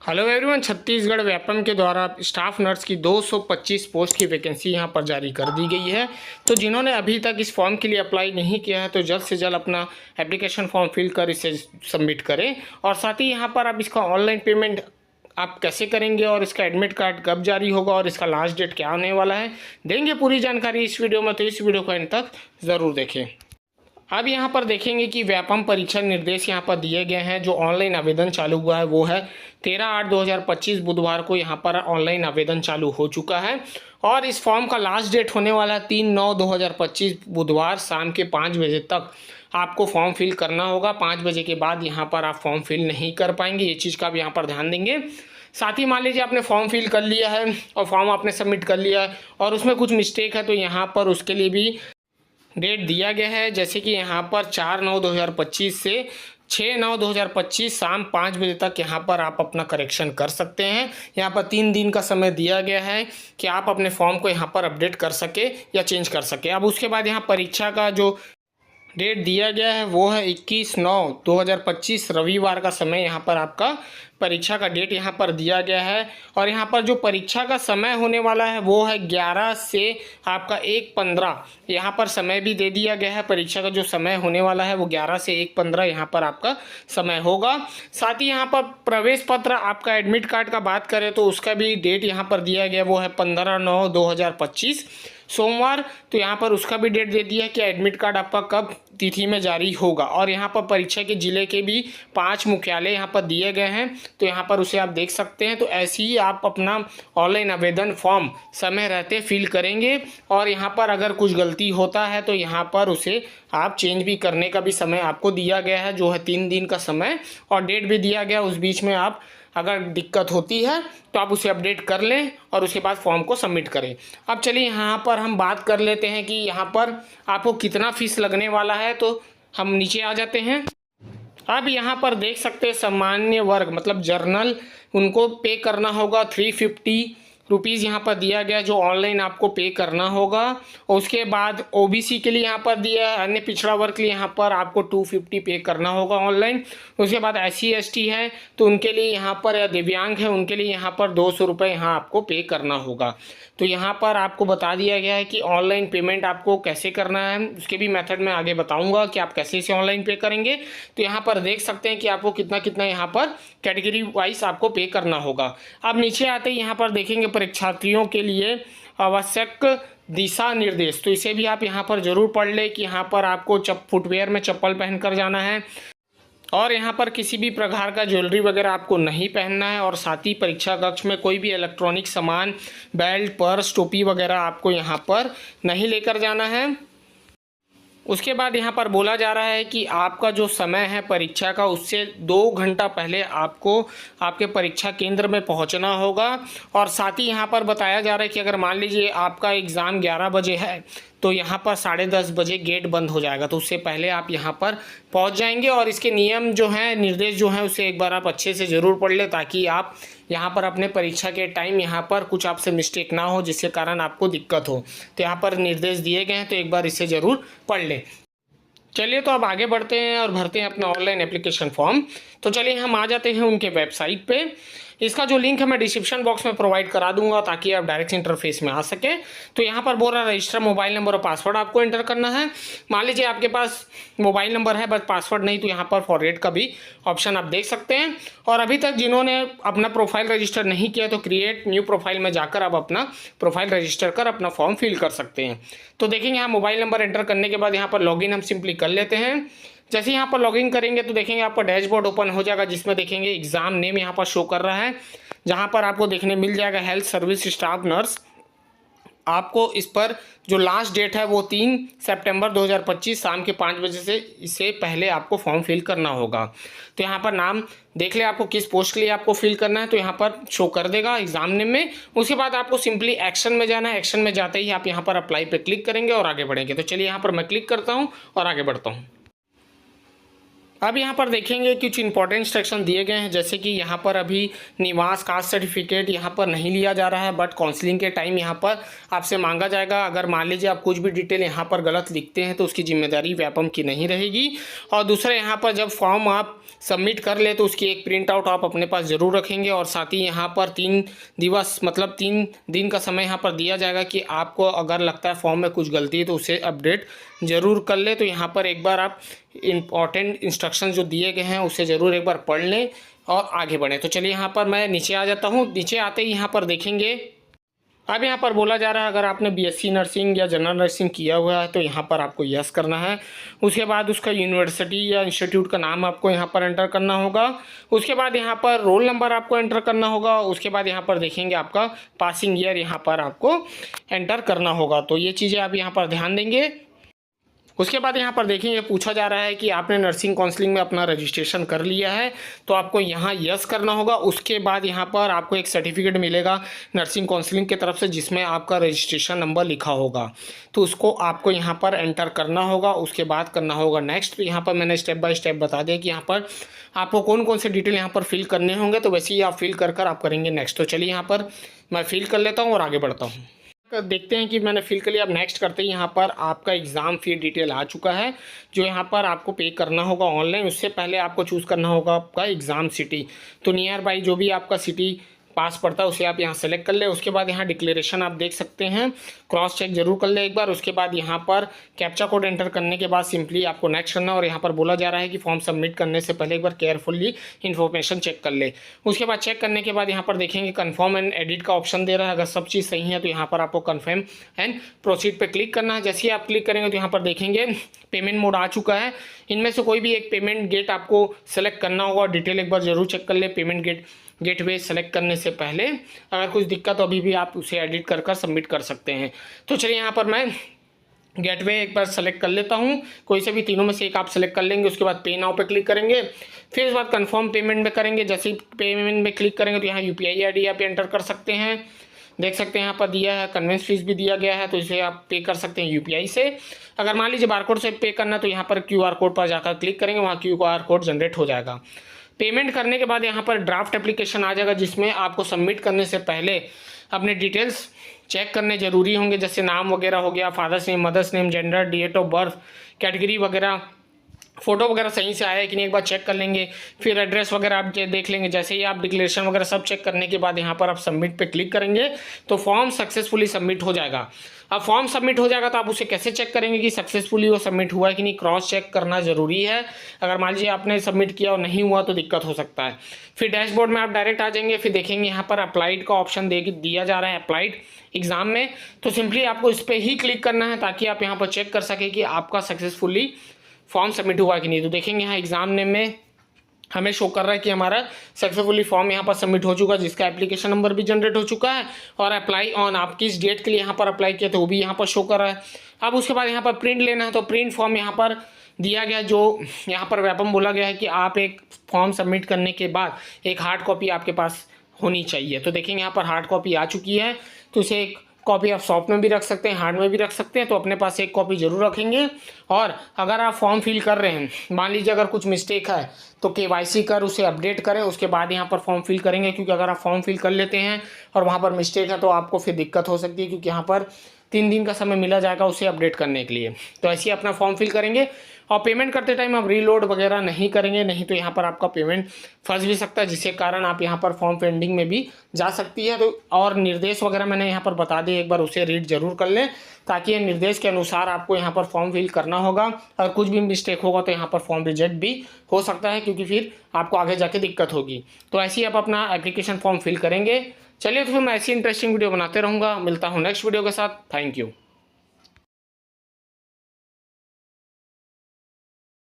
Hello everyone, Chhattisgarh Vyapam के द्वारा staff nurse की 225 पोस्ट की वैकेंसी यहां पर जारी कर दी गई है। तो जिन्होंने अभी तक इस फॉर्म के लिए अप्लाई नहीं किया है तो जल्द से जल्द अपना एप्लीकेशन फॉर्म फिल कर इसे सबमिट करें। और साथ ही यहां पर आप इसका ऑनलाइन पेमेंट आप कैसे करेंगे और इसका एडमिट कार्ड कब जारी होगा और इसका लास्ट डेट क्या आने वाला है, देंगे पूरी जानकारी इस वीडियो में। तो इस वीडियो को एंड तक ज़रूर देखें। अब यहाँ पर देखेंगे कि व्यापम परीक्षा निर्देश यहाँ पर दिए गए हैं। जो ऑनलाइन आवेदन चालू हुआ है वो है 13/8/2025 बुधवार को यहाँ पर ऑनलाइन आवेदन चालू हो चुका है। और इस फॉर्म का लास्ट डेट होने वाला है 3/9/2025 बुधवार शाम के 5 बजे तक आपको फॉर्म फिल करना होगा। 5 बजे के बाद यहाँ पर आप फॉर्म फिल नहीं कर पाएंगे, ये चीज़ का आप यहाँ पर ध्यान देंगे। साथ ही मान लीजिए आपने फॉर्म फिल कर लिया है और फॉर्म आपने सबमिट कर लिया है और उसमें कुछ मिस्टेक है तो यहाँ पर उसके लिए भी डेट दिया गया है। जैसे कि यहाँ पर 4/9/2025 से 6/9/2025 शाम 5 बजे तक यहाँ पर आप अपना करेक्शन कर सकते हैं। यहाँ पर 3 दिन का समय दिया गया है कि आप अपने फॉर्म को यहाँ पर अपडेट कर सके या चेंज कर सके। अब उसके बाद यहाँ परीक्षा का जो डेट दिया गया है वो है 21/9/2025 रविवार का समय यहाँ पर आपका परीक्षा का डेट यहाँ पर दिया गया है। और यहाँ पर जो परीक्षा का समय होने वाला है वो है 11 से आपका 1:15 यहाँ पर समय भी दे दिया गया है। परीक्षा का जो समय होने वाला है वो 11 से 1:15 यहाँ पर आपका समय होगा। साथ ही यहाँ पर प्रवेश पत्र आपका एडमिट कार्ड का बात करें तो उसका भी डेट यहाँ पर दिया गया वो है 15/9/2025 सोमवार। तो यहाँ पर उसका भी डेट दे दिया है कि एडमिट कार्ड आपका कब तिथि में जारी होगा। और यहाँ पर परीक्षा के ज़िले के भी 5 मुख्यालय यहाँ पर दिए गए हैं, तो यहाँ पर उसे आप देख सकते हैं। तो ऐसे ही आप अपना ऑनलाइन आवेदन फॉर्म समय रहते फिल करेंगे। और यहाँ पर अगर कुछ गलती होता है तो यहाँ पर उसे आप चेंज भी करने का भी समय आपको दिया गया है, जो है 3 दिन का समय, और डेट भी दिया गया। उस बीच में आप अगर दिक्कत होती है तो आप उसे अपडेट कर लें और उसके बाद फॉर्म को सबमिट करें। अब चलिए यहाँ पर हम बात कर लेते हैं कि यहाँ पर आपको कितना फीस लगने वाला है। तो हम नीचे आ जाते हैं। अब यहाँ पर देख सकते हैं सामान्य वर्ग मतलब जर्नल, उनको पे करना होगा 350 रुपीज़ यहाँ पर दिया गया जो ऑनलाइन आपको पे करना होगा। और उसके बाद ओबीसी के लिए यहाँ पर दिया है, अन्य पिछड़ा वर्ग के लिए यहाँ पर आपको 250 पे करना होगा ऑनलाइन। उसके बाद SC ST है तो उनके लिए यहाँ पर, या दिव्यांग है उनके लिए यहाँ पर 200 रुपये यहाँ आपको पे करना होगा। तो यहाँ पर आपको बता दिया गया है कि ऑनलाइन पेमेंट आपको कैसे करना है, उसके भी मेथड मैं आगे बताऊंगा कि आप कैसे इसे ऑनलाइन पे करेंगे। तो यहाँ पर देख सकते हैं कि आपको कितना कितना यहाँ पर कैटेगरी वाइज आपको पे करना होगा। अब नीचे आते ही यहाँ पर देखेंगे परीक्षार्थियों के लिए आवश्यक दिशा निर्देश, तो इसे भी आप यहाँ पर ज़रूर पढ़ लें कि यहाँ पर आपको फुटवेयर में चप्पल पहनकर जाना है और यहाँ पर किसी भी प्रकार का ज्वेलरी वगैरह आपको नहीं पहनना है। और साथ ही परीक्षा कक्ष में कोई भी इलेक्ट्रॉनिक सामान, बेल्ट, पर्स, टोपी वगैरह आपको यहाँ पर नहीं लेकर जाना है। उसके बाद यहाँ पर बोला जा रहा है कि आपका जो समय है परीक्षा का उससे 2 घंटा पहले आपको आपके परीक्षा केंद्र में पहुँचना होगा। और साथ ही यहाँ पर बताया जा रहा है कि अगर मान लीजिए आपका एग्ज़ाम 11 बजे है तो यहाँ पर 10:30 बजे गेट बंद हो जाएगा, तो उससे पहले आप यहाँ पर पहुँच जाएंगे। और इसके नियम जो हैं, निर्देश जो हैं, उसे एक बार आप अच्छे से ज़रूर पढ़ लें ताकि आप यहाँ पर अपने परीक्षा के टाइम यहाँ पर कुछ आपसे मिस्टेक ना हो जिसके कारण आपको दिक्कत हो। तो यहाँ पर निर्देश दिए गए हैं तो एक बार इसे ज़रूर पढ़ लें। चलिए तो अब आगे बढ़ते हैं और भरते हैं अपना ऑनलाइन एप्लीकेशन फॉर्म। तो चलिए हम आ जाते हैं उनके वेबसाइट पे। इसका जो लिंक है मैं डिस्क्रिप्शन बॉक्स में प्रोवाइड करा दूंगा ताकि आप डायरेक्ट इंटरफेस में आ सके। तो यहाँ पर बोल रहा है रजिस्टर मोबाइल नंबर और पासवर्ड आपको एंटर करना है। मान लीजिए आपके पास मोबाइल नंबर है बट पासवर्ड नहीं, तो यहाँ पर फॉरगेट का भी ऑप्शन आप देख सकते हैं। और अभी तक जिन्होंने अपना प्रोफाइल रजिस्टर नहीं किया तो क्रिएट न्यू प्रोफाइल में जाकर आप अपना प्रोफाइल रजिस्टर कर अपना फॉर्म फिल कर सकते हैं। तो देखेंगे यहाँ मोबाइल नंबर एंटर करने के बाद यहाँ पर लॉगिन हम सिंपली कर लेते हैं। जैसे यहाँ पर लॉगिन करेंगे तो देखेंगे आपका डैशबोर्ड ओपन हो जाएगा जिसमें देखेंगे एग्ज़ाम नेम यहाँ पर शो कर रहा है, जहाँ पर आपको देखने मिल जाएगा हेल्थ सर्विस स्टाफ नर्स। आपको इस पर जो लास्ट डेट है वो 3 सितंबर 2025 शाम के 5 बजे से इससे पहले आपको फॉर्म फिल करना होगा। तो यहाँ पर नाम देख ले आपको किस पोस्ट के लिए आपको फिल करना है, तो यहाँ पर शो कर देगा एग्जाम नेम में। उसके बाद आपको सिंपली एक्शन में जाना है। एक्शन में जाते ही आप यहाँ पर अप्लाई पे क्लिक करेंगे और आगे बढ़ेंगे। तो चलिए यहाँ पर मैं क्लिक करता हूँ और आगे बढ़ता हूँ। अब यहाँ पर देखेंगे कुछ इंपॉर्टेंट इंस्ट्रक्शन दिए गए हैं, जैसे कि यहाँ पर अभी निवास कास्ट सर्टिफिकेट यहाँ पर नहीं लिया जा रहा है, बट काउंसलिंग के टाइम यहाँ पर आपसे मांगा जाएगा। अगर मान लीजिए आप कुछ भी डिटेल यहाँ पर गलत लिखते हैं तो उसकी जिम्मेदारी व्यापम की नहीं रहेगी। और दूसरा, यहाँ पर जब फॉर्म आप सबमिट कर ले तो उसकी एक प्रिंट आउट आप अपने पास ज़रूर रखेंगे। और साथ ही यहाँ पर 3 दिवस मतलब 3 दिन का समय यहाँ पर दिया जाएगा कि आपको अगर लगता है फॉर्म में कुछ गलती है तो उसे अपडेट ज़रूर कर ले। तो यहाँ पर एक बार आप इम्पॉर्टेंट इंस्ट्रक्शन जो दिए गए हैं उसे ज़रूर एक बार पढ़ लें और आगे बढ़ें। तो चलिए यहाँ पर मैं नीचे आ जाता हूँ। नीचे आते ही यहाँ पर देखेंगे, अब यहाँ पर बोला जा रहा है अगर आपने बीएससी नर्सिंग या जनरल नर्सिंग किया हुआ है तो यहाँ पर आपको यस करना है। उसके बाद उसका यूनिवर्सिटी या इंस्टीट्यूट का नाम आपको यहाँ पर एंटर करना होगा। उसके बाद यहाँ पर रोल नंबर आपको एंटर करना होगा। उसके बाद यहाँ पर देखेंगे आपका पासिंग ईयर यहाँ पर आपको एंटर करना होगा। तो ये चीज़ें आप यहाँ पर ध्यान देंगे। उसके बाद यहाँ पर देखेंगे पूछा जा रहा है कि आपने नर्सिंग काउंसलिंग में अपना रजिस्ट्रेशन कर लिया है तो आपको यहाँ यस करना होगा। उसके बाद यहाँ पर आपको एक सर्टिफिकेट मिलेगा नर्सिंग काउंसलिंग की तरफ से जिसमें आपका रजिस्ट्रेशन नंबर लिखा होगा, तो उसको आपको यहाँ पर एंटर करना होगा। उसके बाद करना होगा नेक्स्ट। यहाँ पर मैंने स्टेप बाय स्टेप बता दिया कि यहाँ पर आपको कौन कौन से डिटेल यहाँ पर फिल करने होंगे, तो वैसे ही आप फिल कर आप करेंगे नेक्स्ट। तो चलिए यहाँ पर मैं फिल कर लेता हूँ और आगे बढ़ता हूँ। देखते हैं कि मैंने फिल कर लिया। अब नेक्स्ट करते ही यहाँ पर आपका एग्ज़ाम फ़ी डिटेल आ चुका है जो यहाँ पर आपको पे करना होगा ऑनलाइन। उससे पहले आपको चूज़ करना होगा आपका एग्ज़ाम सिटी। तो नियर बाई जो भी आपका सिटी पास पड़ता है उसे आप यहाँ सेलेक्ट कर ले। उसके बाद यहाँ डिक्लेरेशन आप देख सकते हैं, क्रॉस चेक जरूर कर ले एक बार। उसके बाद यहाँ पर कैप्चा कोड एंटर करने के बाद सिंपली आपको नेक्स्ट करना। और यहाँ पर बोला जा रहा है कि फॉर्म सबमिट करने से पहले एक बार केयरफुली इन्फॉर्मेशन चेक कर ले। उसके बाद चेक करने के बाद यहाँ पर देखेंगे कन्फर्म एंड एडिट का ऑप्शन दे रहा है। अगर सब चीज़ सही है तो यहाँ पर आपको कन्फर्म एंड प्रोसीड पर क्लिक करना है। जैसे ही आप क्लिक करेंगे तो यहाँ पर देखेंगे पेमेंट मोड आ चुका है। इनमें से कोई भी एक पेमेंट गेट आपको सेलेक्ट करना होगा। डिटेल एक बार जरूर चेक कर ले पेमेंट गेटवे सेलेक्ट करने से पहले। अगर कुछ दिक्कत तो अभी भी आप उसे एडिट कर सबमिट कर सकते हैं। तो चलिए यहाँ पर मैं गेटवे एक बार सेलेक्ट कर लेता हूँ। कोई से भी तीनों में से एक आप सेलेक्ट कर लेंगे। उसके बाद पे नाउ पे क्लिक करेंगे। फिर इस बाद कंफर्म पेमेंट में करेंगे। जैसे ही पेमेंट में क्लिक करेंगे तो यहाँ यूपीआई आईडी आप एंटर कर सकते हैं। देख सकते हैं यहाँ पर दिया है, कन्वेंस फीस भी दिया गया है तो इसे आप पे कर सकते हैं यूपीआई से। अगर मान लीजिए बारकोड से पे करना तो यहाँ पर क्यूआर कोड पर जाकर क्लिक करेंगे, वहाँ क्यूआर कोड जनरेट हो जाएगा। पेमेंट करने के बाद यहाँ पर ड्राफ्ट एप्लीकेशन आ जाएगा जिसमें आपको सबमिट करने से पहले अपने डिटेल्स चेक करने जरूरी होंगे, जैसे नाम वगैरह हो गया, father's name, mother's name, gender, date of birth, category वगैरह, फोटो वगैरह सही से आया है कि नहीं एक बार चेक कर लेंगे। फिर एड्रेस वगैरह आप देख लेंगे। जैसे ही आप डिक्लेरेशन वगैरह सब चेक करने के बाद यहाँ पर आप सबमिट पे क्लिक करेंगे तो फॉर्म सक्सेसफुली सबमिट हो जाएगा। अब फॉर्म सबमिट हो जाएगा तो आप उसे कैसे चेक करेंगे कि सक्सेसफुली वो सबमिट हुआ है कि नहीं, क्रॉस चेक करना ज़रूरी है। अगर मान लीजिए आपने सबमिट किया और नहीं हुआ तो दिक्कत हो सकता है। फिर डैशबोर्ड में आप डायरेक्ट आ जाएंगे। फिर देखेंगे यहाँ पर अप्लाइड का ऑप्शन दिया जा रहा है अप्लाइड एग्जाम में, तो सिंपली आपको इस पर ही क्लिक करना है ताकि आप यहाँ पर चेक कर सकें कि आपका सक्सेसफुली फॉर्म सबमिट हुआ कि नहीं। तो देखेंगे यहाँ एग्जाम नेम में हमें शो कर रहा है कि हमारा सक्सेसफुली फॉर्म यहाँ पर सबमिट हो चुका है, जिसका एप्लीकेशन नंबर भी जनरेट हो चुका है। और अप्लाई ऑन, आप किस डेट के लिए यहाँ पर अप्लाई किया तो वो भी यहाँ पर शो कर रहा है। अब उसके बाद यहाँ पर प्रिंट लेना है तो प्रिंट फॉर्म यहाँ पर दिया गया, जो यहाँ पर व्यापम बोला गया है कि आप एक फॉर्म सबमिट करने के बाद एक हार्ड कॉपी आपके पास होनी चाहिए। तो देखेंगे यहाँ पर हार्ड कॉपी आ चुकी है, तो इसे एक कॉपी आप सॉफ्ट में भी रख सकते हैं, हार्ड में भी रख सकते हैं। तो अपने पास एक कॉपी जरूर रखेंगे। और अगर आप फॉर्म फिल कर रहे हैं, मान लीजिए अगर कुछ मिस्टेक है तो केवाईसी कर उसे अपडेट करें, उसके बाद यहाँ पर फॉर्म फिल करेंगे। क्योंकि अगर आप फॉर्म फिल कर लेते हैं और वहाँ पर मिस्टेक है तो आपको फिर दिक्कत हो सकती है, क्योंकि यहाँ पर 3 दिन का समय मिला जाएगा उसे अपडेट करने के लिए। तो ऐसे ही अपना फॉर्म फिल करेंगे। और पेमेंट करते टाइम आप रीलोड वगैरह नहीं करेंगे, नहीं तो यहाँ पर आपका पेमेंट फंस भी सकता है, जिसके कारण आप यहाँ पर फॉर्म पेंडिंग में भी जा सकती है। तो और निर्देश वगैरह मैंने यहाँ पर बता दिए, एक बार उसे रीड जरूर कर लें ताकि ये निर्देश के अनुसार आपको यहाँ पर फॉर्म फिल करना होगा। अगर कुछ भी मिस्टेक होगा तो यहाँ पर फॉर्म रिजेक्ट भी हो सकता है, क्योंकि फिर आपको आगे जाके दिक्कत होगी। तो ऐसे ही आप अपना एप्लीकेशन फॉर्म फिल करेंगे। चलिए तो फिर मैं ऐसी इंटरेस्टिंग वीडियो बनाते रहूँगा। मिलता हूँ नेक्स्ट वीडियो के साथ। Thank you.